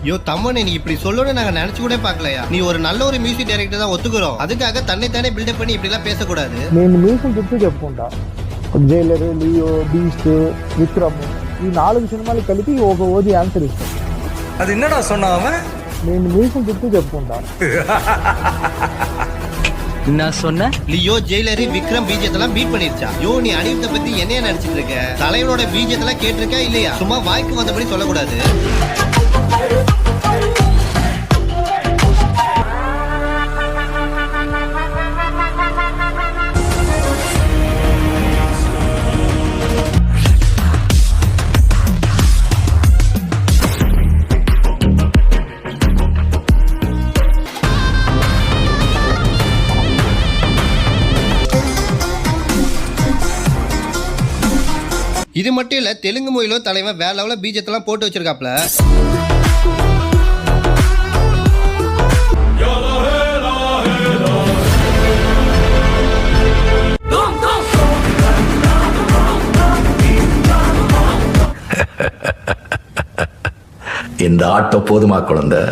யோ தம்மன், நீ இப்படி சொல்லணும்னு நாங்க நினைச்சு கூட பாக்கலையா? நீ ஒரு நல்ல ஒரு மியூசிக் டைரக்டர் தான் ஒத்துக்கிறோம், அதுக்காக தன்னைத்தானே பில்டப் பண்ணி இப்படி எல்லாம் பேசக்கூடாது. నేను మ్యూజిక్ గుర్తు చెప్పుకుంటా. జైలర్, లియో, బీస్ట్, విక్రమ్ ఈ 4 సినిమాలు కలిపి ఒక ఓజీ ఆన్సర్ ఇస్తాను. అది என்னடா சொன்னாவன்? నేను మ్యూజిక్ గుర్తు చెప్పుకుంటా. நான் சொன்ன லியோ, ஜெயிலரி, விக்ரம் பீஜத்தெல்லாம் பீட் பண்ணிருச்சா? யோ, நீ அனிருத்தை பத்தி என்னைய நினைச்சிட்டு இருக்க? தலைவனோட பீஜத்தெல்லாம் கேட்டிருக்கா இல்லையா? சும்மா வாய்க்கு வந்தபடி சொல்லக்கூடாது. இது மட்டும் இல்ல, தெலுங்கு மொழியில தலைவன் வேற லெவல்ல பீஜத்தெல்லாம் போட்டு வச்சிருக்காப்ல. இந்த ஆட்டோ போதுமா குழந்தை?